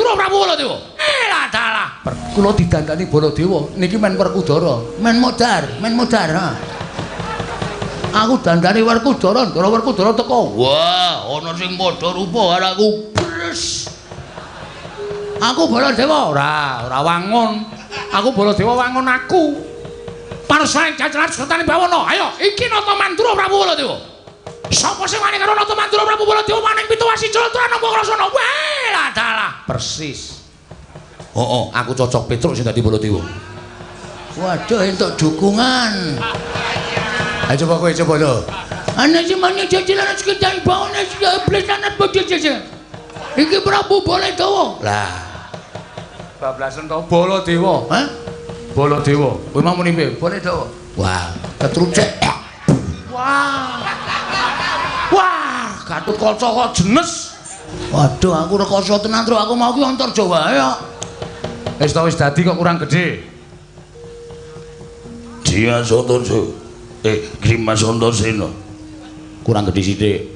Mandura Prabu Baladewa. Lah dalah. Kula didandani Baladewa niki men Werkudara. Men modar ha. Aku dandani Werkudara, Ndara Werkudara teko. Wah, ana sing padha rupa karo aku. Bres. Aku Baladewa ora wangun. Aku Baladewa wangun aku. Parsane jajaran sertane bawana. Ayo, iki Nata Mandura Prabu Baladewa. Sapa sing wani karo Nata Mandura Prabu Baladewa maning pituwasi Jalatrana Nampa Weh, lah dalah. Persis. Oh, aku cocok Petruk sing dadi Baladewa. Waduh, entuk dukungan. Ayo coba kowe coba lho. Ana sing mani jajaran sekedar bawana blesanat bodho jajan. Iki Prabu Baladewa. Lah. Bablasan to Baladewa. Hah? Baladewa. Kowe mau muni piye? Baladewa. Wah, ketrucek. Wah. Wah, Gatotkaca kok jenes. Waduh, aku rekoso tenan tru, aku mau ki Antarja wae kok. Wis dadi kok kurang gedhe. Dimas Antarja. Dimas Antarsena. Kurang gedhe sithik.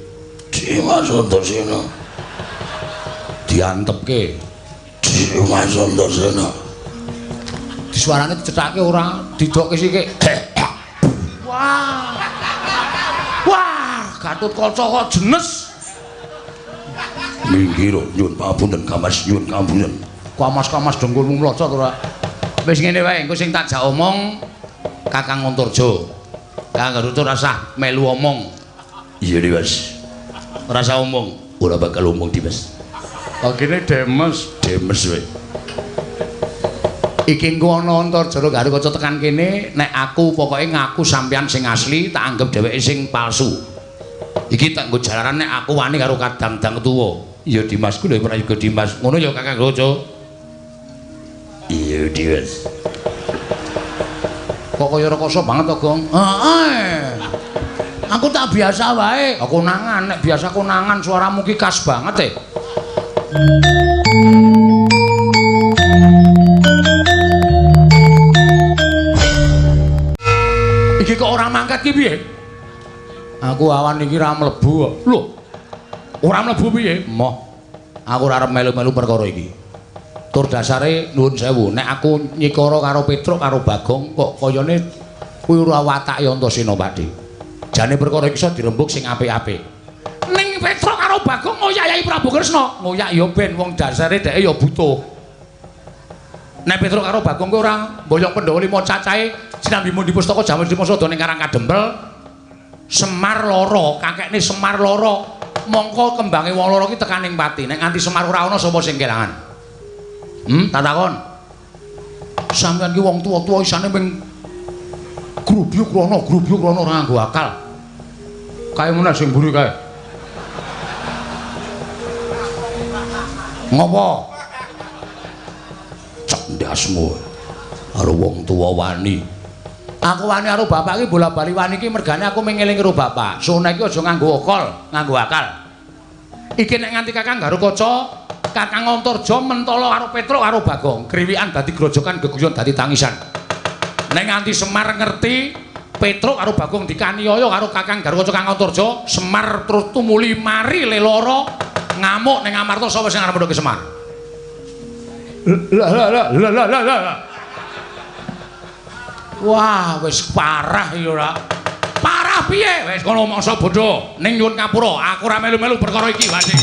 Dimas Antarsena. Diantepke. Dimas Antarsena. Disuarane dicethake ora didokke sithik. Wah. Wah, Gatotkaca kok jenes. Minggir nyuwun pamunten Kamas nyuwun kampunten. Kamas dengkulmu mlocot ora. Wis ngene wae engko sing tak jak omong Kakang Antarja. Kakang Garuda rasah melu omong. Iya Dimas. Ora usah omong, ora bakal omong Dimas. Kene Demes wae. Iki engko ana Antarja karo Kaca tekan kene nek aku pokoke ngaku sampean sing asli tak anggap dheweke sing palsu. Iki tak nggo jalaran nek aku wani karo kadang-dang tuwa. Iya Dimasku lho ora juga Dimas. Ngono ya Kakang Gaca. Iya Dimas. Kok kaya rekoso banget to, Gong? Heeh. Aku tak biasa wae. Aku konangan nek biasa konangan suaramu ki khas banget Iki kok ora mangkat ki piye? Aku awan iki ra mlebu kok. Lho. Ora mlebu piye? Moh. Aku ora arep melu-melu perkara iki. Tur dasare nuwun sewu, nek aku nyikara karo Petruk karo Bagong kok kayane kuwi ora watake Antasena Pakdhe. Jane perkara iki iso dirembuk sing apik-apik. Ning Petruk karo Bagong ngoyak-yai Prabu Kresna, ngoyak ya ben wong dasare dheke ya butuh. Nek Petruk karo Bagong kuwi ora mboyong Pandhawa lima cacahe sinambi mundi pustaka jaman Dimasada ning Karang Kadempel. Semar lara, kakekne Semar lara. Mongko kembange wong lara ki tekaning pati. Nek nganti Semar ora ana sapa sing kelangan? Tak takon. Sampeyan ki wong tuwa-tuwa isane ming grubyuk rono ora nganggo akal. Kae meneh sing mburi kae. Ngopo? Cek ndasmu. Karo wong tuwa wani. Aku wani karo bapak iki bola-bali wani iki mergane aku mengeling karo bapak. Sone iki aja nganggo akal. Iki nek nganti Kakang Garukaca, Kakang Antarja mentala karo Petruk karo Bagong, kriwikan dadi grojokan geguyon dadi tangisan. Nek nganti Semar ngerti Petruk karo Bagong dikaniaya karo Kakang Garukaca Kakang Antarja, Semar terus tumuli mari lelara ngamuk ning Amarta sapa sing arep ndoke Semar. Lah. Wah, wis parah iki ora. Parah piye? Wis kono mangsa bodho. Ning nyuwun ngapura, aku ora melu-melu perkara iki, Wasi.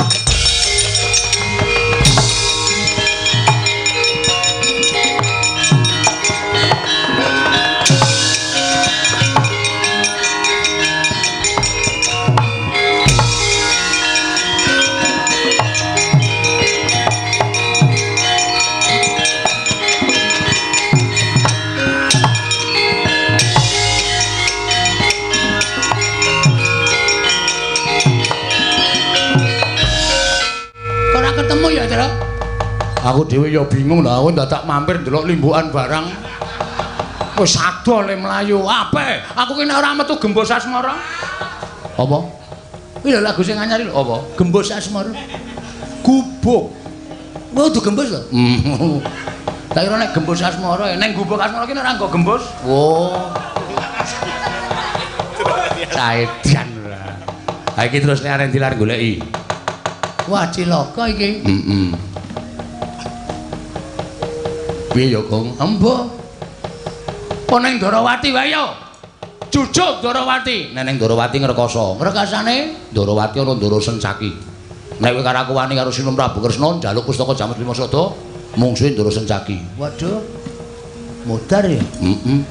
Aku dhewe ya bingung lho, aku dadak mampir ndelok limbukan barang. Wis ado le mlayu. Ape? Aku ki nek ora metu Gembos Asmara. Apa? Kuwi lho lagu sing anyar lho apa? Gembos Asmara. Gubuk. Kudu gembos lho. Tak kira nek Gembos Asmara, ning Gubuk Asmara ki nek ora nggo gembos. Oh. Caedan ora. Ha iki terus nek arep dilar goleki. Wah, cilaka iki. Piye ya, Gong? Embo. Kok ning Darawati wae yo. Jujuk Darawati. Nek ning Darawati ngrekoso. Ngrekasane Darawati ana Ndara Sencaki. Nek kowe karo aku wani karo Sinum Prabu Kresna njaluk pustaka Jamus Lima Sada, mungsuhe Ndara Sencaki. Waduh. Modar ya? Heeh.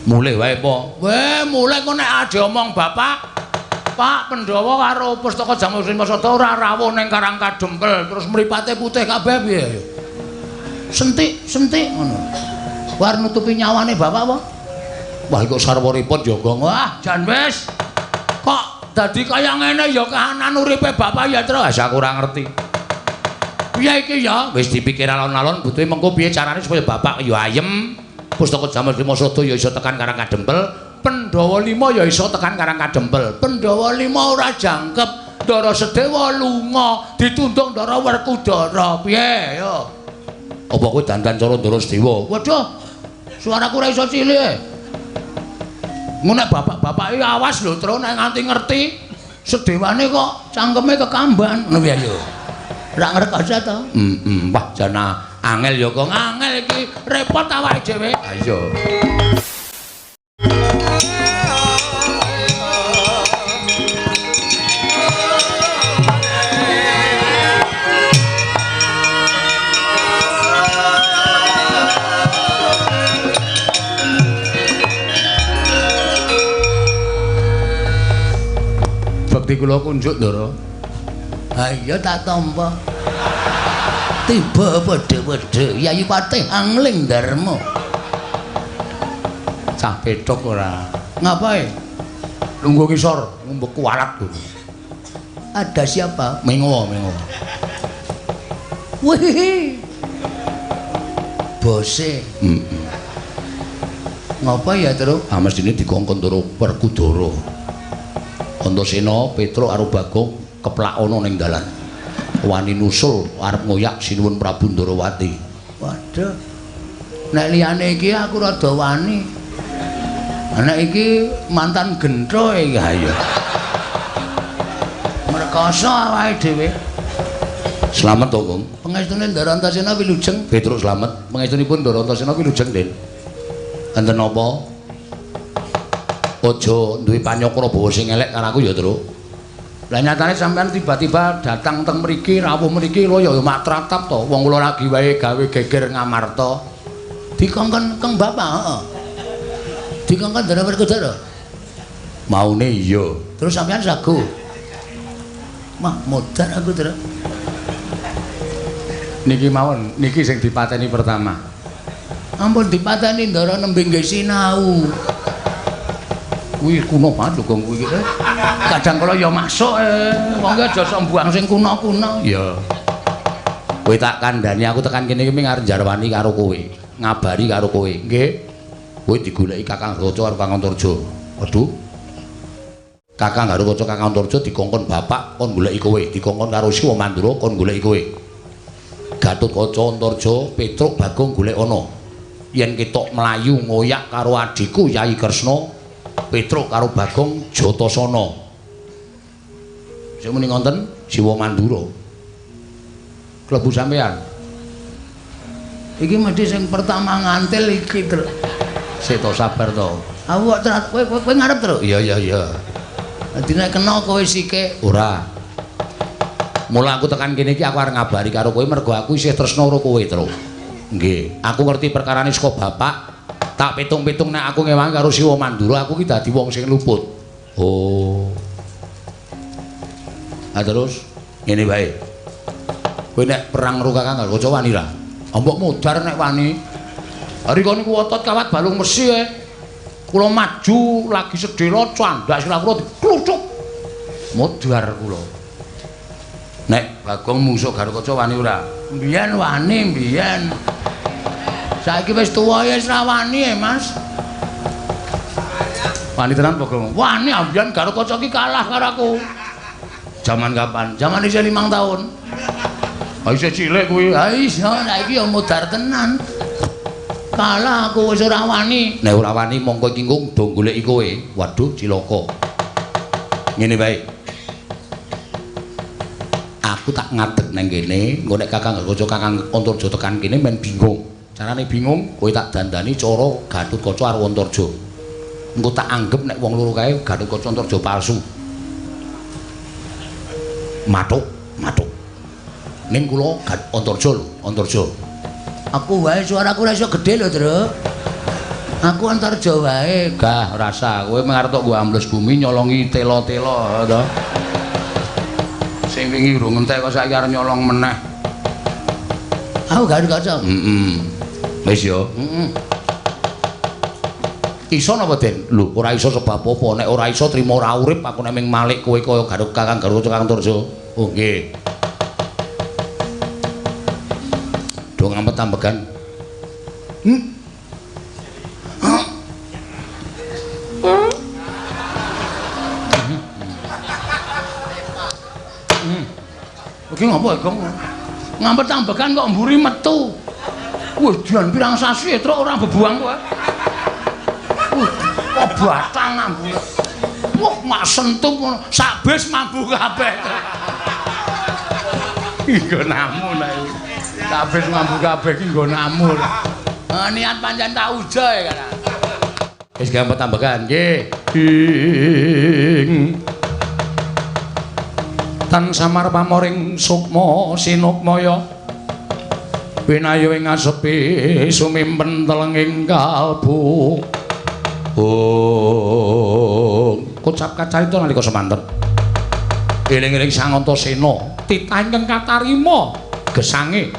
Mulih wae po. Weh, mulih kok nek ade omong bapak. Pak Pandhawa karo pustaka Jamus Lima Sada ora rawuh ning Karang Kadempel, terus mripate putih kabeh piye? Sentik ngono. War nutupi nyawane bapak apa? Wah kok sarwaripun ya Gong. Wah, jan wis. Kok dadi kaya ngene ya kahanan uripe bapak ya, Tru? Aku ora ngerti. Piye iki ya? Wis dipikir alon-alon butuhe mengko piye carane supaya bapak ya ayem. Pustaka Jamus Lima Sada ya iso tekan Karang Kadempel, Pandhawa 5 ya iso tekan Karang Kadempel. Pandhawa 5 ora jangkep, Ndara Sedewa lunga, ditundung Ndara Werkudara. Piye ya? Apa kowe dandan cara Ndara Sedewa? Waduh. Suaraku ora iso cilik. Mun nek bapak-bapak iki awas lho, Tru, nek nganti ngerti sedewane kok cangkeme kekamban. Ngono piye yo. Ora ngrekasa to? Wah, jana angel ya, Gong. Angel iki repot awake dhewe. Ha iya. Kula kunjuk Ndara. Ha iya tak tampa. Tiba wedhe-wedhe Yayi Patih Angling Darma. Cah petok ora. Ngapain? Lungguh kisor, ngumbek kualat dulu. Ada siapa? Mengo. Wih. Bose. Ngapa ya, Tru? Ah mestine dikongkon Ndara Werkudara. Antasena, Petruk karo Bagong keplak ana ning dalan. Wani nusul arep ngoyak sinuwun Prabu Ndarawati. Waduh. Nek liyane iki aku rada wani. Nek iki mantan gentho iki ha ya. Merkoso awake dhewe. Slamet to, Gong. Pangestune Ndara Antasena wilujeng. Petruk slamet. Pangestunipun Ndara Antasena wilujeng, Den. Enten apa? Aja duwe panyokra bawa sing elek karo aku ya, Tru. Lah nyatane sampean tiba-tiba datang teng mriki, rawuh mriki lho ya mak tratap to. Wong kula lagi wae gawe geger ngamarta. Dikongkon keng bapak, heeh. Dikongkon Ndara Werkudara. Maune iya. Terus sampean sagu. Mah modar aku, Tru. Niki mawon, niki sing dipateni pertama. Ampun dipateni Ndara nembe nggih sinau. Kuwi kuno banget lho Gong kuwi iki. Kadang kala ya masuk wong aja sok mbuang sing kuno-kuno. Ya. Kowe tak kandhani aku tekan kene iki arep jarwani karo kowe, ngabari karo kowe. Nggih. Kowe digoleki Kakang Raja karo Kakang Antarja. Waduh. Kakang Raja Kakang Antarja dikongkon bapak kon goleki kowe, dikongkon karo Siwa Mandura kon goleki kowe. Gatotkaca Antarja, Petruk Bagong golek ana. Yen ketok mlayu ngoyak karo adhiku Yayi Kresna, Petruk karo Bagong Jatasana. Sing muni ngonten Siwa Mandura. Klebu sampean. Iki mesti sing pertama ngantil iki, Tru. Sik to sabar to. Awak kowe ngarep, Tru? Iya. Dadi nek kena kowe sike ora. Mula aku tekan kene iki aku arep ngabari karo kowe mergo aku isih tresna karo kowe, Tru. Nggih, aku ngerti perkarane saka bapak. Tak pitung-pitung nek aku ngewangi karo Siwa Mandura aku ki dadi wong sing luput. Oh. Ah terus ngene wae. Kowe nek perang karo Kakang Raja wani ra? Ambok mudar nek wani. Rika niku otot kawat balung mesi kula maju lagi sedhela candak sira kula diklucuk. Mudar kula. Nek Bagong mungsuh Garukaca wani ora? Mbiyen wani, mbiyen. Saiki wis tuwa ya wis ra wani Mas. Wani tenan Bagong. Wani ambiyen Garukaca ki kalah karo aku. Zaman kapan? Zaman isih 5 tahun. Ha isih cilik kuwi. Ha iso saiki ya mudar tenan. Kalah aku wis ora wani. Nek ora wani mongko iki engko do goleki kowe. Waduh cilaka. Ngene wae. Aku tak ngadeg nang kene, engko nek Kakang Garukaca Kakang Antarja tekan kene men bingung. Carane bingung, kowe tak dandani cara Gatotkaca karo Antarja. Engko tak anggap nek wong loro kae Gatotkaca Antarja palsu. Matuk. Ning kula Antarja lho, Antarja. Aku wae suaraku ora iso gedhe lho, Tru. Aku Antarja wae. Gah, rasa kowe mengarep tok nggo ambles bumi nyolongi tela-tela to. Sing wingi urung entek kok saiki arep nyolong meneh. Aku Gatotkaca. Wis yo. Iso napa, Den? Lho, ora iso sebab apa? Nek ora iso trimo ora urip aku nek ming malik kowe kaya Kakang Gatotkaca Kakang Antarja. Oh, nggih. Do ngampet tambegan. Iki ngopo, Gong? Ngampet tambegan kok mburi metu. Wih, dian pirang sasi truk ora bebuang kowe. Kok batang ambune. Wah, mak sentuh ngono, sak bis mambu kabeh. Nggo namu nek. Sak bis mambu kabeh iki nggo namu. Niat pancen tak uja ya kan. Wis gampang tambahan nggih. Tan samar pamoring sukma sinukmaya. Pinayu ing asepi sumimpen telenging kalbu. Kocap kacarita nalika semanten. Eling-eling Sang Antasena, titah ingkang katarima gesange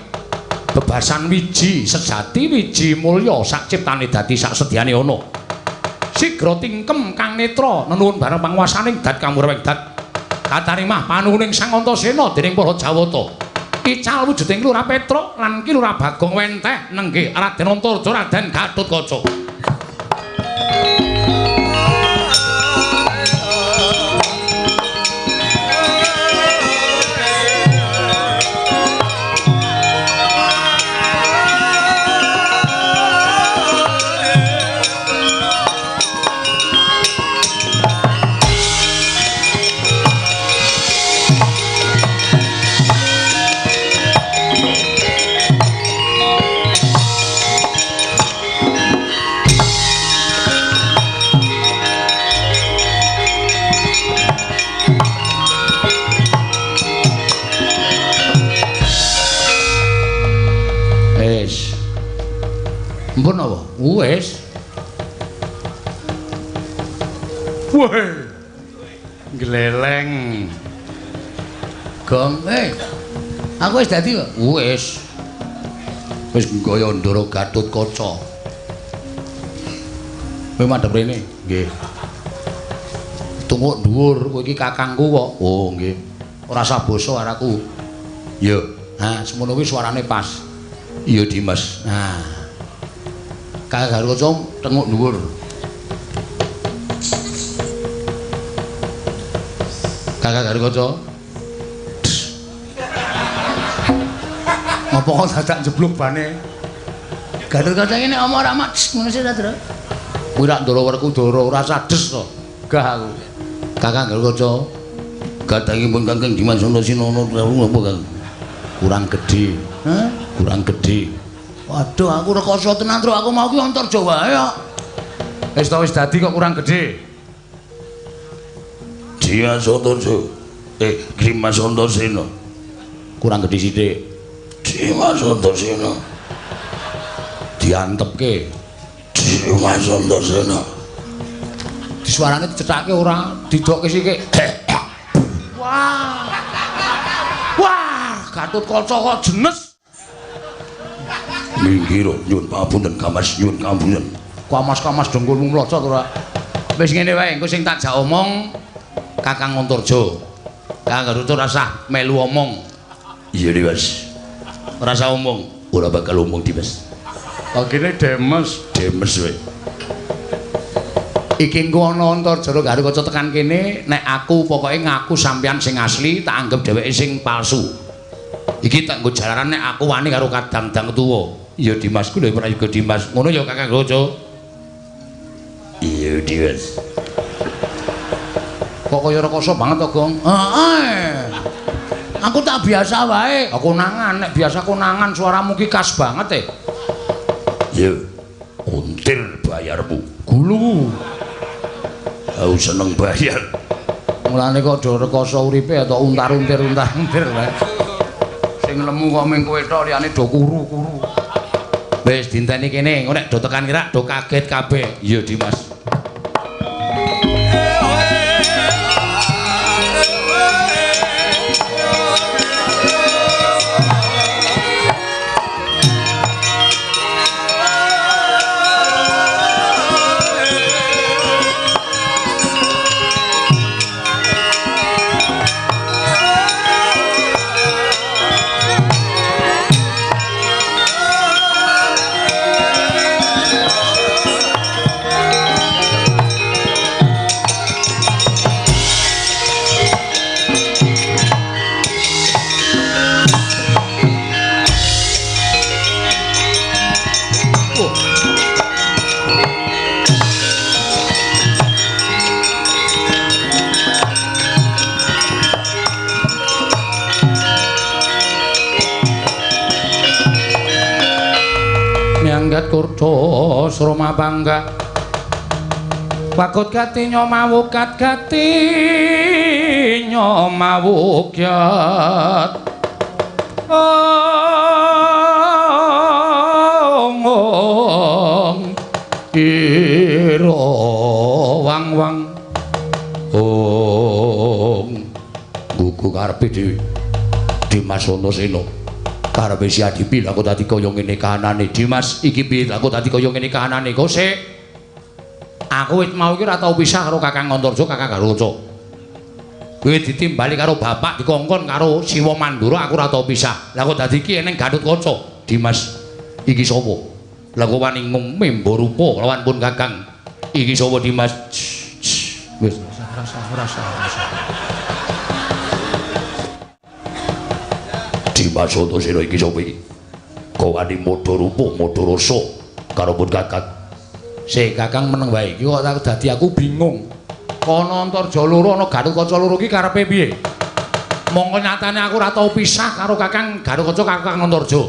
bebasan wiji sejati wiji mulya sak ciptane dadi sak sedyane ana. Sigra tingkem kang netra nenuwun bareng panguwasaning dat kamurweng dat. Katarimah panuwuning Sang Antasena dening para Jawata. Ical wujuding Lurah Petruk lan Ki Lurah Bagong Wenteh nenggih Raden Antarja Raden Gatotkaca. Mpun apa? Wis. Weh. Gleleng. Gong, aku wis dadi kok. Wis. Wis kaya Ndara Gatotkaca. Kowe madhep rene. Nggih. Tunguk dhuwur, kowe iki kakangku kok. Oh, nggih. Ora usah basa araku. Ya. Nah, semono kuwi suarane pas. Iya, Dimas. Nah. Kakang Gatotkaca tenguk dhuwur. Kakang Gatotkaca. Ngopo kok dadak jeblok bane? Gatotkaca iki nek omong ora mak ngono sih ta, Tru? Kuwi rak Ndara Werkudara ora sades to. Gah aku. Kakang Gatotkaca gadhahipun Kakang Dimas Antasena apa Kang? Kurang gedhe. Hah? Kurang gedhe. Waduh, aku rekoso tenan, Tru. Aku mau ki Antarja wae kok. Wis dadi kok kurang gedhe. Dimas Antarja. Dimas Antasena. Kurang gedhe sithik. Dimas Antasena. Diantepke. Dimas Antasena. Disuarane dicethake ora didokke sithik. Wah. Wah, Gatotkaca kok jenes. Nggih, nyuwun pamunten Kamas, nyuwun pamunten. Kamas-kamas dengkulmu mlocot ora. Wis ngene wae, engko sing tak jak omong Kakang Antarja. Kakang Gatotkaca ora usah melu omong. Iya, Dimas. Ora usah omong, ora bakal omong, Dimas. Agene Demes wae. Iki engko ana Antarja karo Gatotkaca tekan kene, nek aku pokoke ngaku sampeyan sing asli, tak anggap dheweke sing palsu. Iki tak nggo jalaran nek aku wani karo kadang-dang tuwa. Iya Dimas, ku lho prayoga Dimas. Ngono ya Kakang Gatotkaca. Iya Dimas. Kok kaya rekoso banget to, Gong? Heeh. Aku tak biasa wae. Konangan, nek biasa konangan suaramu ki khas banget Ya, until bayarmu. Gulu. Aku seneng bayar. Mulane kok do rekoso uripe atau untar-untir wae. Sing lemu kok ming kowe tok liyane do kuru-kuru. Wis dinteni kene, engko nek do tekan kirak do kaget kabeh. Iya, Dimas. Kurdo sroma bangga wakut gati nyomawukat gati nyomawukyat ong ira wang-wang ong gugu karepe dhewe Dimas Antasena karepe si Adipi lha kok dadi kaya ngene kahanane Dimas iki piye lha kok dadi kaya ngene kahanane kok sik aku wit mau iki ora tau pisah karo Kakang Antarja Kakang Garuda kowe ditimbali karo bapak dikongkon karo Siwa Mandura aku ora tau pisah lha kok dadi iki eneng Gatotkaca Dimas iki sapa lha kok wani membo rupa lawan pun Kakang iki sapa Dimas wis rasa Dimas Antasena iki sapa iki? Kok wani modho rupa, modho rasa karo pun Kakang. Sik Kakang meneng wae iki kok dadi aku bingung. Kono Antarja loro ana Gatotkaca loro iki karepe piye? Mongko nyatane aku ora tau pisah karo Kakang Gatotkaca Kakang Antarja.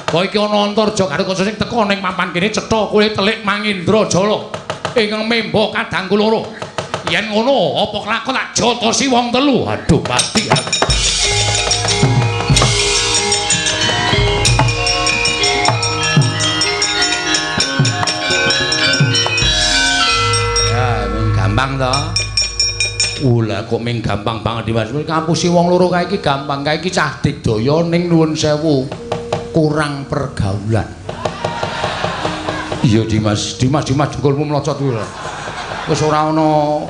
Kok iki ana Antarja Gatotkaca sing teka ning papan kene cetha kowe telik Mangindrajala ingkang memba kadangku loro. Yen ngono apa kelakon tak jotosi wong telu. Aduh pasti aku. Gampang to. Ula kok ming gampang banget Dimas. Kampusi wong loro kae iki gampang kae iki cah digdaya ning nuwun sewu kurang pergaulan. Iya Dimas, Dimas jengkolmu mlocot kuwi lho. Wis ora ana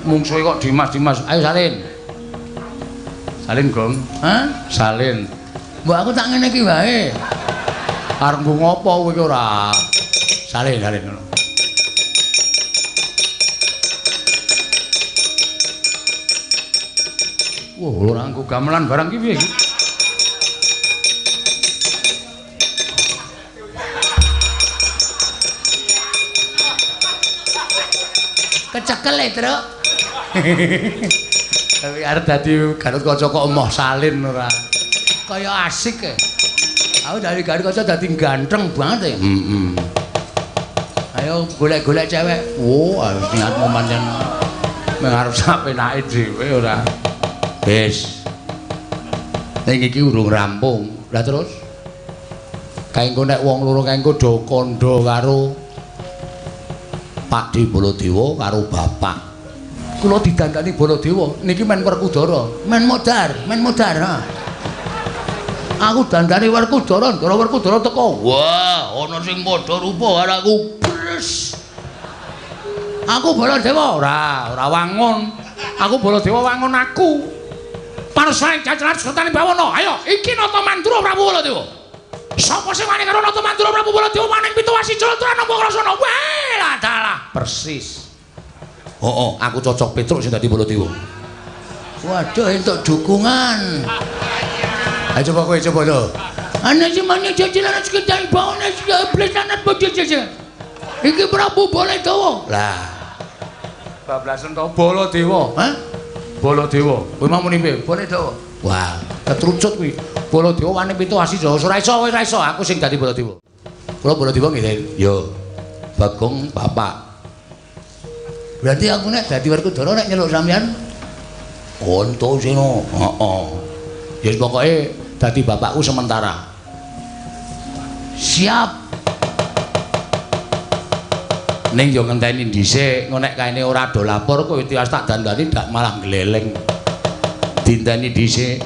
mungsuhe kok Dimas. Ayo salin. Salin, Gong. Hah? Salin. Mbok aku tak ngene iki wae. Arep nggo ngopo kowe iki ora? Salin ngono. Wah, ora nggo gamelan barang ki piye iki? Kecekel e, Truk. Tapi arep dadi Gatotkaca kok emoh salin ora. Kaya asik e. Aku dari Gatotkaca dadi ganteng banget e. Ayo golek-golek cewek. Wo, niatmu pancen mengarep sapenake dhewe ora. Wis. Ning iki urung rampung. Lah terus kaengko nek wong loro kaengko do kandha karo Pak Di Baladewa karo bapak. Kula didandani Baladewa niki men Werkudara, men modar ha. Aku dandani Werkudara, Ndara Werkudara teko. Wah, ana sing padha rupa karo aku. Bres. Aku Baladewa ora wangun. Aku Baladewa wangun aku. Parsaing cacaran sertane bawana. Ayo, iki Nata Mandura Prabu Baladewa. Sapa sing wani karo Nata Mandura Prabu Baladewa maning Pitawasi Jalaturana nampa krasana. Weh, dalah. Persis. Oh, aku cocok Petruk sing dadi Baladewa. Waduh, entuk dukungan. Ayo coba kowe coba lho. Ana semane jajalan sekedar bawana blesanan bodhe-bodhe. Iki Prabu Baladewa. Lah. Bablasan to Baladewa, ha? Baladewa. Kowe mau muni piye? Baladewa. Wah, ketrucut kuwi. Baladewa wani Pitawasi Jalaturana. Ora iso, aku sing dadi Baladewa. Kula Baladewa nggih. Yo. Bagong bapak. Berarti aku nek dadi Werkudara nek nyeluk sampean Antasena. Heeh. Ya pokoke dadi bapakku sementara. Siap. Ning yo ngenteni dhisik, engko nek kaene ora do lapor kowe tiwas tak dandani dak malah gleleng. Dinteni dhisik.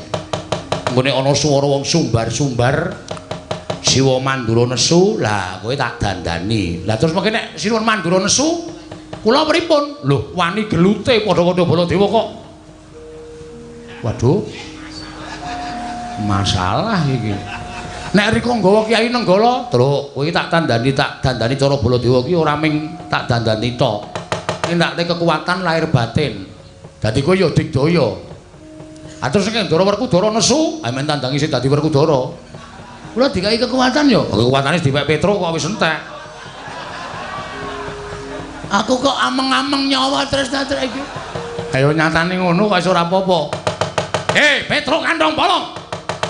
Engko nek ana swara wong sumbar-sumbar Siwa Mandura nesu, lah kowe tak dandani. Lah terus mengke nek Siwa Mandura nesu, kula pripun? Lho, wani gelute padha-padha Baladewa kok. Waduh. Masalah iki. Nek riko nggawa Kyai Nenggala, Truk, kowe tak dandani cara Baladewa ki ora ming tak dandani tok. Nindakne kekuatan lahir batin. Dadi kowe ya digdaya. Ah terus nek Ndara Werkudara nesu, amen tandangi sing dadi Werkudara. Kula dikai kekuatan ya. Kekuatane dipek Petruk kok wis entek. Aku kok ameng-ameng nyawa tresna iki. Ayo nyatane ngono kok wis ora apa-apa. Petruk kandhong bolong.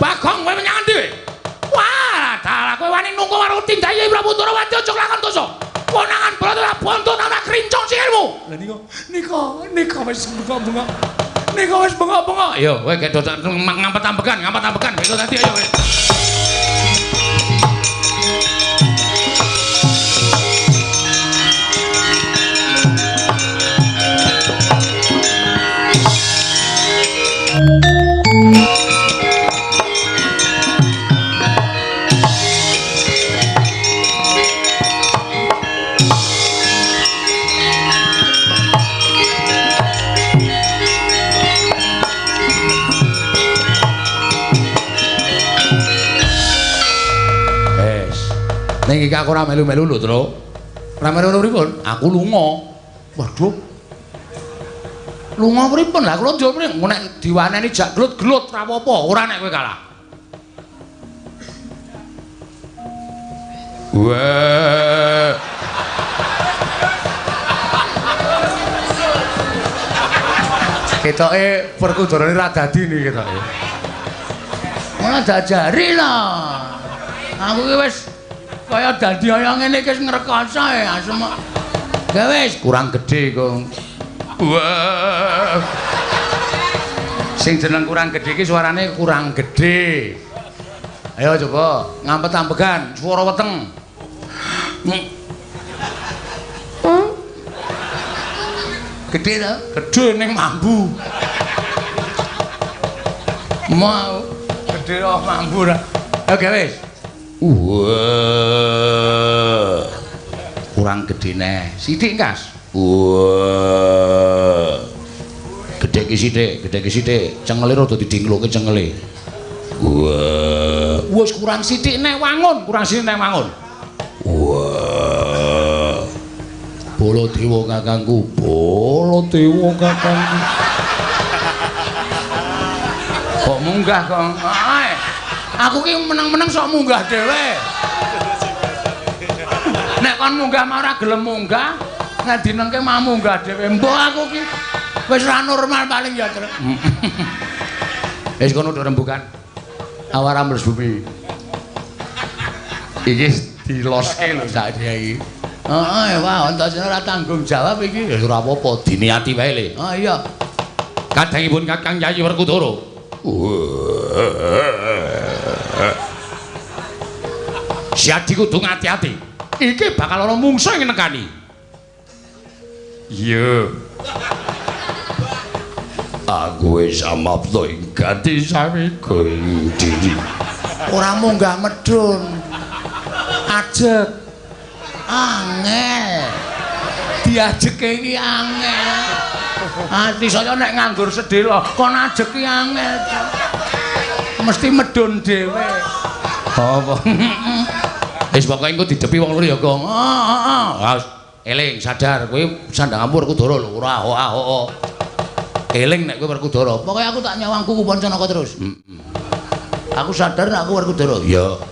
Bagong kowe menyang ndi? Wah, dalah kowe wani nunggu karo Tindayai Prabu Darawati aja lakon dosa. Konangan Baladewa bontot ana krincong sikilmu. Lah nika wis bunga-bunga. Nika wis bunga-bunga. Ayo kowe gek ngampet ambekan, besok nanti ayo kowe. Ning iki aku ora melu-melu lho, Tru. Ora melu pripun? Aku lunga. Waduh. Lunga pripun? Lah kula njur mrene nek diwaneni jak glut-glut ora apa-apa, ora nek kowe kalah. Wah. Ketoke Werkudarane ra dadi niki ketoke. Ora jajari lah. Aku ki wis kaya dadi kaya ngene iki ngrekoso asem. Ya wis kurang gedhe kok. Wah. Sing jeneng kurang gedhe iki suarane kurang gedhe. Ayo coba ngampet ambegan swara weteng. Gedhe ta? Gedhe ning mambu. Mau gedhe kok mambu ra. Oke wis. Wah. Kurang gedhe neh. Sithik, Kas. Wah. Gedhe ki sithik. Cengele rada didingloke cengele. Wah. Wis kurang sithik neh wangun, Wah. Baladewa kakangku. Kok munggah kok. Aku ki meneng-meneng sok munggah dhewe. Nek kon munggah mah ora gelem munggah, nek dinengke mah munggah dhewe. Mbok aku ki wis ora normal paling ya, Tru. Wis kono nduk rembugan. Awara mlebu bumi. Iki diloske lho sakjane iki. Heeh, wah, Antasena ora tanggung jawab iki. Ya ora apa-apa, diniati wae le. Oh iya. Kadangipun Kakang Yayi Werkudara. Siadi kudu ngati-ati. Iki bakal ana mungsuh sing nekani. Iya. Aku wis samapta ing gati sawiko diri. Ora munggah medhun. Ajeg. Angel. Diajeke iki angel. Ati saya nek nganggur sedhela kon ajeki angel. Mesti medhun dhewe. Apa? Wis pokoke engko didepi wong loro ya, Gong. Heeh. Eling sadar kowe sandhanganmu Werkudara lho, ora ahok-ahok. Eling nek kowe Werkudara. Pokoke aku tak nyawang kuku Pancanaka terus. Aku sadar nek aku Werkudara. Iya.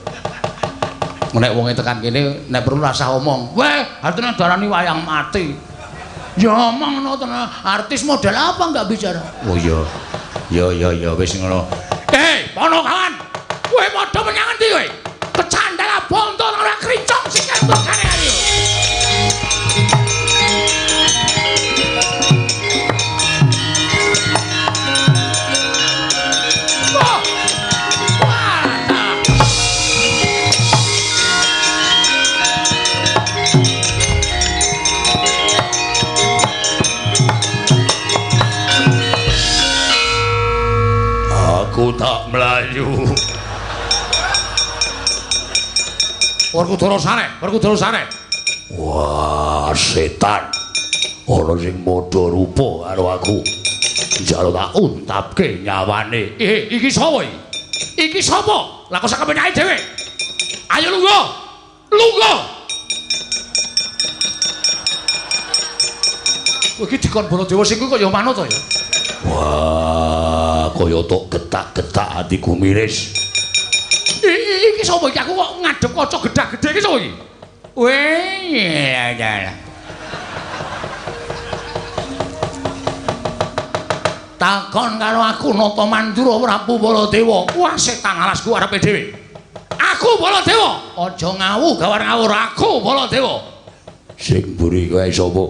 Nek wonge tekan kene nek perlu rasah omong. Weh, artine darani wayang mati. Ya omong ngono tenan. Artis model apa enggak bicara? Oh iya. Ya wis ngono. Ponokawan. Kowe padha menyang endi kowe? Kecandala bontot ora krincong Werkudara sane. Wah, setan. Ana sing padha rupa karo aku. Njaluk tak untapke nyawane. Iki sapa iki? Iki sapa? Lah kok sak kepenyake dhewe. Ayo lungguh. Iki dikon Baladewa sing kuwi kaya manut to ya. Wah, kaya tok getak-getak atiku miris. Iki sapa iki? Aku kok ngadep kaca gedhe-gedhe iki sapa iki? Weh, ya. Takon karo aku Nata Mandura Prabu Baladewa. Wah, setan alasku arepe dhewe. Aku Baladewa. Aja ngawu gawar-ngawur aku Baladewa. Sing mburi kowe sapa?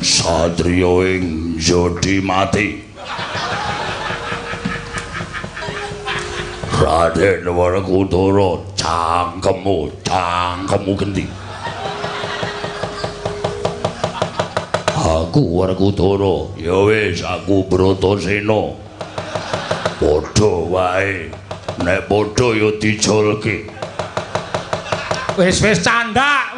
Satriya ing Jodi mati. Raden Werkudara, cangkemmu gendi. Aku Werkudara, ya wis aku Bratasena. Padha wae, nek padha ya dijolke. Wis candak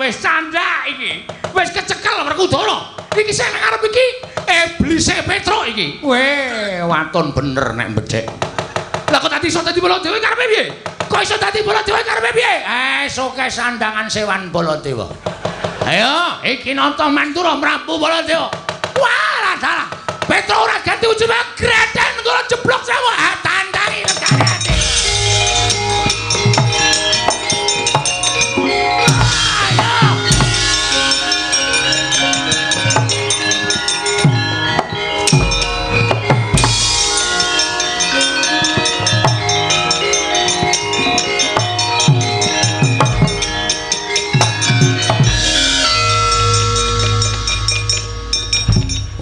iki. Wis kecekel Werkudara. Iki sing nang arep iki iblise Petruk iki. Weh, waton bener nek mbedhek. Lah kok tadi iso dadi Baladewa karepe piye? Kok iso dadi Baladewa karepe piye? Soke sandangan sewan Baladewa. Ayo, iki Nata Mandura Prabu Baladewa. Wah, dalah. Petruk ora ganti ujube greten kula jeblok sawo. Tandangi negare ati.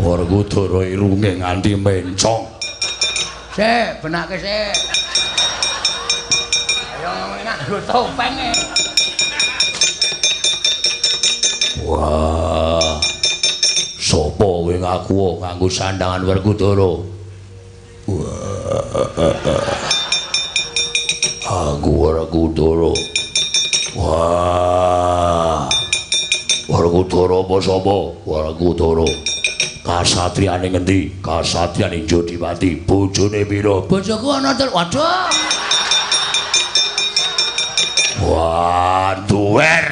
Werkudara irunge nganti mencong. Sik, benake sik. Ayo ngomongin nggo topenge. Wah. Sopo kowe ngaku nganggo sandangan Werkudara? Wah. Aku Werkudara. Wah. Werkudara apa sapa? Werkudara. Kasatriyane ngendi? Kasatriyane Jodiwati. Bojone pira? Bojoku ana tel. Waduh. Wah, duwer.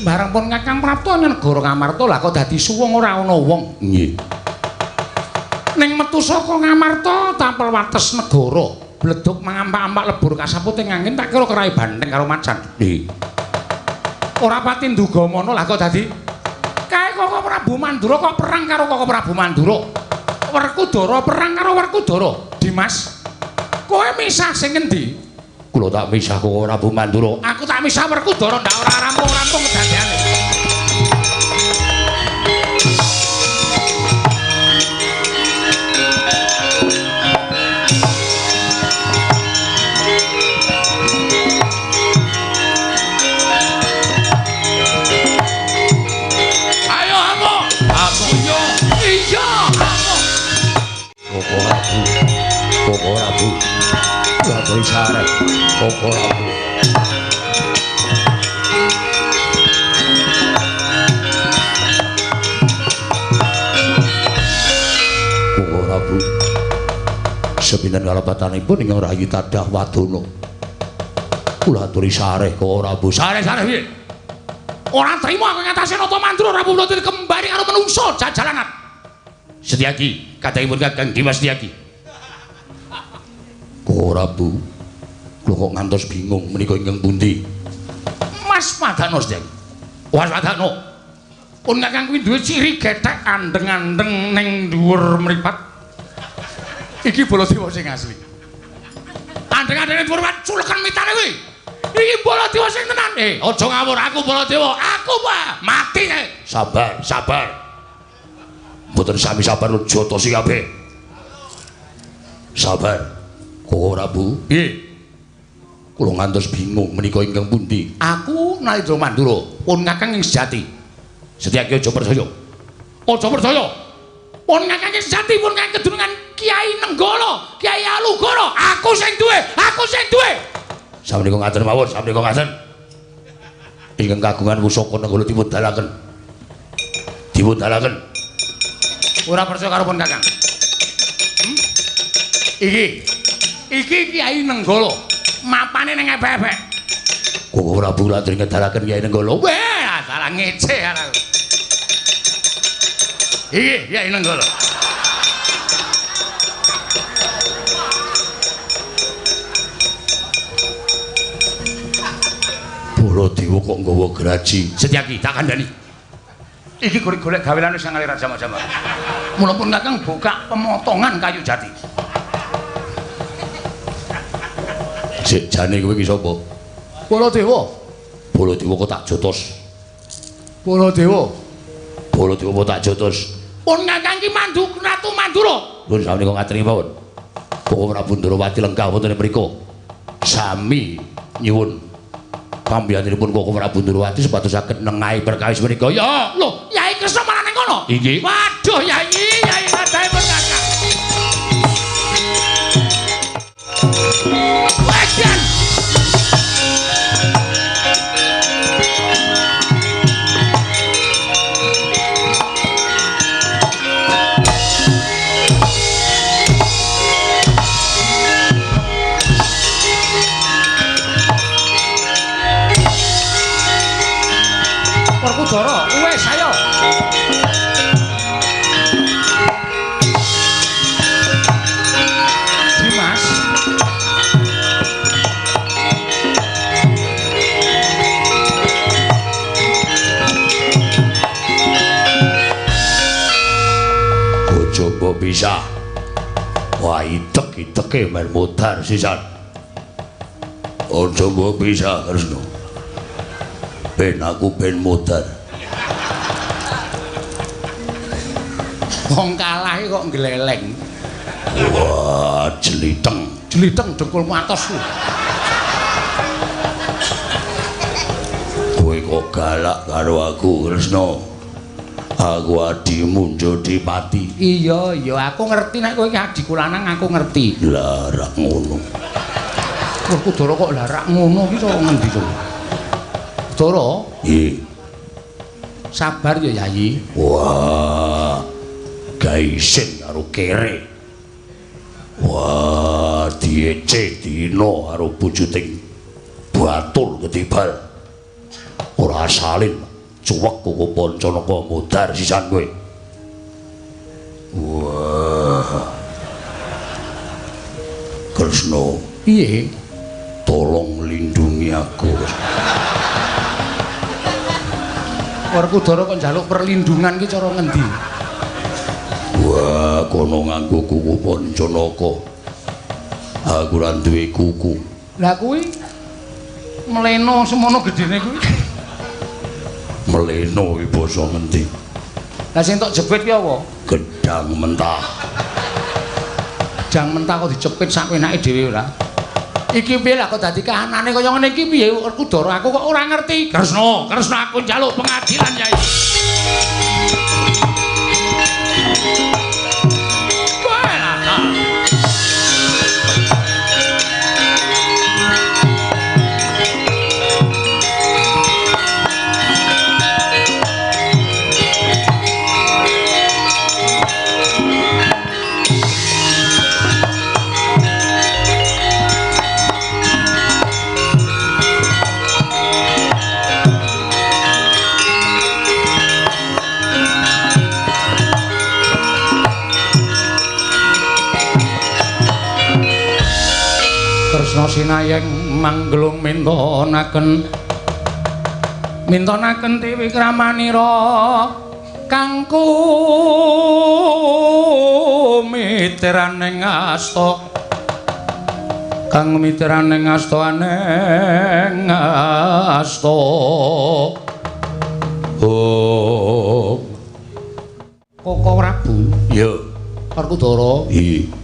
Barang pun Kakang Prapta ning negara Ngamarta lah kok dadi suwung ora ana wong. Nggih. Ning metu saka Ngamarta tampel wates negara, bleduk mangampak-ampak lebur kasaput ing angin tak kira kerai banteng karo macan. Nggih. Ora pati nduga mono lah kok dadi kae Koko Prabu Mandura kok perang karo Koko Prabu Mandura. Werkudara perang karo Werkudara. Dimas, kowe misah sing endi? Kula tak misah Koko Prabu Mandura. Aku tak misah Werkudara ndak ora rampung-rampung kedadeane. Ayo aku. Aku yo. Iya, aku. Koko Prabu. Koko Prabu. Waduh sarep. Koko Prabu. Koko Prabu. Sepinten kalepatanipun ingkang rayi Tadah Wadana. Kula aturi sareh kok ora Bu. Sareh-sareh piye? Ora trima aku ngatasi nata mantra Prabu Baladir kembali karo menungso jajalanan. Setyaki, kadangipun Kakang Dimas Setyaki. Kok ora Bu? Kula kok ngantos bingung menika ingkang pundi? Mas Padano Setyaki. Mas Padano. Pun Kakang kuwi duwe ciri gethek andeng-andeng ning dhuwur mripat. Iki Baladewa sing asli. Andeng-andeng dhuwur mripat culekan mitane kuwi. Iki Baladewa sing tenan. Aja ngawur aku Baladewa. Aku Pak, mati nek. Sabar, sabar. Mboten sami sabar jotosi kabeh. Sabar. Kok ora Bu? Piye? Kula ngantos bingung menika ingkang pundi. Aku Narendra Mandura, pun Kakang ing sejati. Setyaki aja percaya. Aja percaya. Pun Kakang ing sejati pun Kakang kedunungan Kiai Nenggala, Kiai Alugara. Aku sing duwe, aku sing duwe. Sameneika ngaten mawon, sameneika ngaten. Ingkang kagungan pusaka Nenggala dipun dalaken. Dipun dalaken. Ora percaya karo pun Kakang. Iki Kiai Nenggala. Mapane ning ebek-ebek. Kok ora Baladir ngedalaken Kiai Nenggala. Weh, salah ngece aku. Iki Kiai Nenggala. Baladewa kok nggawa graji. Setyaki tak kandhani. Iki golek-golek gawelane sang aliran jama-jama. Mula pun Kakang buka pemotongan kayu jati. Sik jane kowe iki sapa? Baladewa. Baladewa kok tak jotos. Baladewa. Baladewa kok tak jotos. Pun Kakang ki Ratu Mandura. Pun sameneika ngateni mawon. Kok Prabu Ndrawati lenggah wonten mriku. Sami nyuwun pambiyanipun Koko Prabu Ndrawati supados saged nengahi perkawis menika. Ya, lho, Yai Kresna malah ning kono. Inggih. Waduh, Yai kadhaipun Kakang. Wajan. Werkudara, wis ayo. Dimas. Coba bisa. Wah, itek-iteke men modar sisan. Coba bisa Kresna. Ben aku ben modar. Wong kalah kok ngleleng. Wah, jeliteng dengkulmu atos. Kowe kok galak karo aku Kresna. Aku adimu Jodipati. Iya, aku ngerti nek kowe iki adiku lanang aku ngerti. Lah rak ngono. Werkudara kok larak ngono iki cara ngendi to? Dara? Nggih. Sabar ya Yayi. Wah. Gaisen karo kere. Wah, diece dina karo bojoting Batul Ketibal. Ora asalin cuwek kok Pancanaka modar sisan kowe. Wah. Kresna. Piye? Tolong lindungi aku. Werkudara kok njaluk perlindungan ki cara ngendi? Wah, kono nganggo kuku Pancanaka. Aku ora duwe kuku. Lah kuwi mleno semono gedene kuwi. Mleno iki basa ngendi? Lah sing tok jepit ki apa? Gedang mentah. Gedang mentah kok dicepit sak penake dhewe ora? Iki piye lah kok dadi kahanane kaya ngene iki piye Werkudara aku kok ora ngerti. Kresna aku njaluk pengadilan Yai. Kresna sinayeng manglung mintonaken Dewi Kramanira kang kumitiraning asta aneng asta Koko Prabu ya Werkudara iya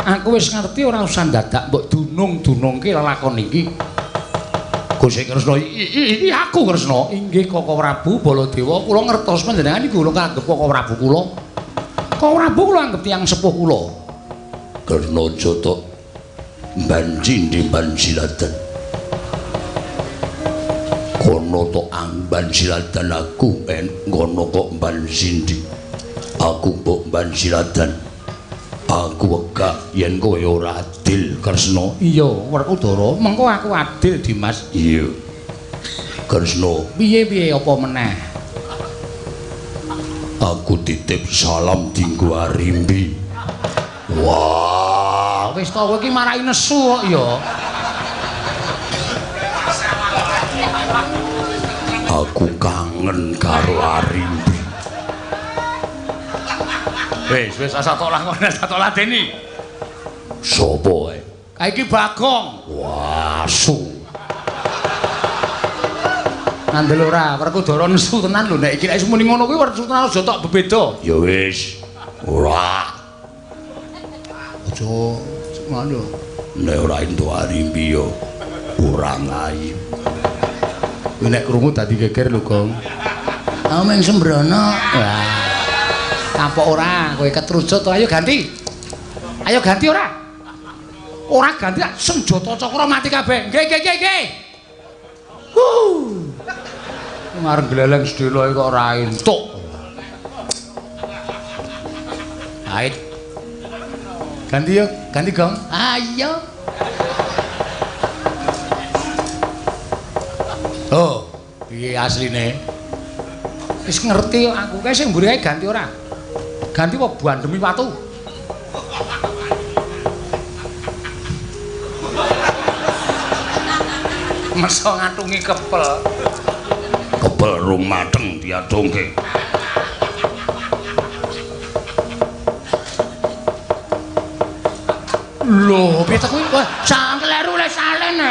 aku wis ngerti ora usah dadak mbok dunung-dunungke lelakon iki Gusti Kresna iki aku Kresna inggih Koko Prabu Baladewa kula ngertos panjenengan iki kula kanggep Koko Prabu kula Koko Prabu kula anggap tiyang sepuh kula Kresna Jata banjindi banjiladan kono to amban siladan aku ngono kok banjindi aku mbok banjiladan aku wegah yen kowe ora adil Kresna iya Werkudara mengko aku adil Dimas iya Kresna piye apa meneh aku titip salam dinggo Arimbi wah wis to kowe iki marai nesu kok ya aku kangen karo Arimbi wis satok lakone satok ladeni sapa ae iki Bagong wasu ngandel ora Werkudara nesu tenan lho nek iki nek muni ngono kuwi Werkudara aja tok bebeda ya wis ora aja ngono nek ora entuk Arimbi yo ora ngayu nek krungu dadi geger lho Gong ameng sembrono wah kapok ora kowe ketrujut to ayo ganti ora ganti senjata cakra mati kabeh nggih ngareng gleleng sedelo kok ora entuk ait ganti Gong ayo oh piye asline wis ngerti kok aku kae sing mburi ae ganti ora ganti apa bandemi watu masa ngatungi kepel rung mateng diadongke lho piye to kuwi wah sak kleru le salen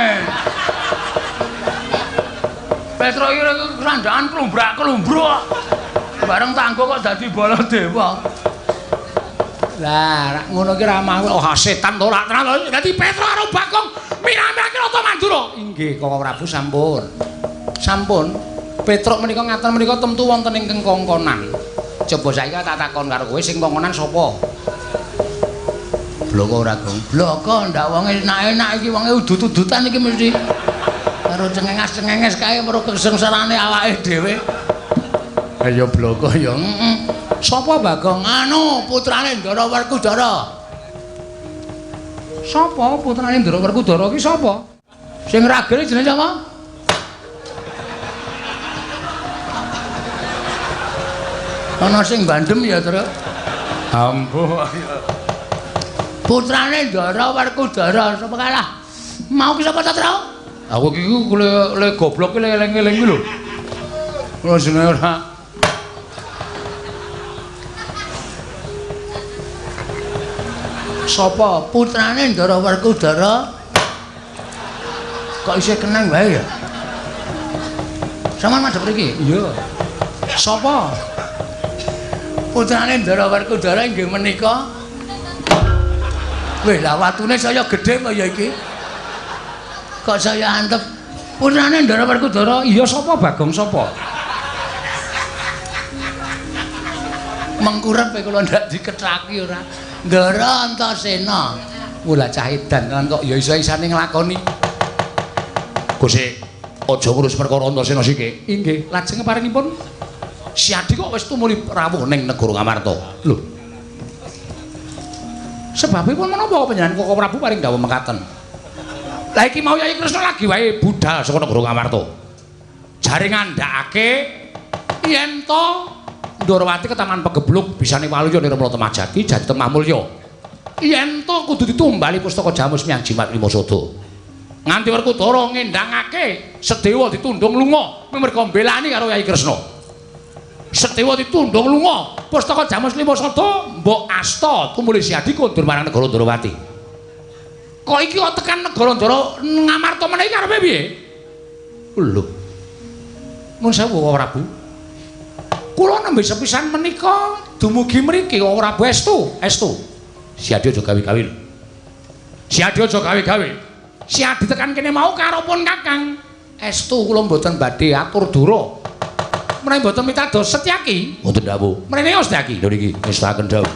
Petro iki randangan klumbrak-klumbruk bareng tanggo kok dadi Baladewa lah ngono ki ra mau setan to lak tenan dadi Petro karo Bagong mirah-mirah Rata Mandura inggih Koko Prabu sampun Petro menika ngaten menika temtu wonten ing kengkongkonan coba saiki tak takon karo kowe sing kongkonan sapa bloko ora Gong bloko ndak wong enak-enak iki wonge udut-udutan iki mesti karo cengenges-cengenges kae weruh kesengsarane awake dhewe ayo bloko ya sapa Bagong anu putrane Ndara Werkudara sapa putrane Ndara Werkudara ki sapa sing ragil jenenge sapa ana sing bandem ya Tru ampuh putrane Ndara Werkudara sapa kalah mau ki sapa ta Tru aku ki le goblok ki le eling-eling ki lho ora jenenge ora sapa putrane Ndara Werkudara kok isih kenang wae ya sampeyan madhep mriki iya sapa putrane Ndara Werkudara inggih menika weh lah watune saya gedhe kaya iki kok saya antep putrane Ndara Werkudara iya sapa Bagong sapa mengkurep kula ndak dikethaki ora Ndara Antasena mula cahidan kan kok ya iso-isane nglakoni Gusti aja ngurus perkara Antasena siki inggih lajeng paringipun Si Adi kok wis tumuli rawuh ning negara Ngamarta lho sebabipun menapa panjenengan Koko Prabu paring dawuh mekaten lah iki mau Yai Kresna lagi wae budal saka negara Ngamarta jare ngandhakake yen to Ndarawati ke Taman Pegebluk bisane waluya nira Mlata Majati jadi temah mulya yen to kudu ditumbali pustaka Jamus Miang Jimat Lima Sada. Nganti Werkudara ngendhangake Sedewa ditundung lunga merga mbelani karo Yai Kresna. Sedewa ditundung lunga pustaka Jamus Lima Sada mbok asta tumuli siadi kondur marang negara Ndrawati. Kok iki kok tekan negara Ndara ngamarta meneh karepe piye? Lho. Nuwun sewu Prabu. Kula nembe sepisan menika dumugi mriki Prabu estu. Siadi aja gawe-gawe. Siadi aja gawe-gawe. Siadi tekan kene mau karo pun Kakang. Estu kula mboten badhe atur dura. Menawi mboten mitados Setyaki. Mboten dawuh. Mrene Setyaki. Lho niki ngestaken dawuh.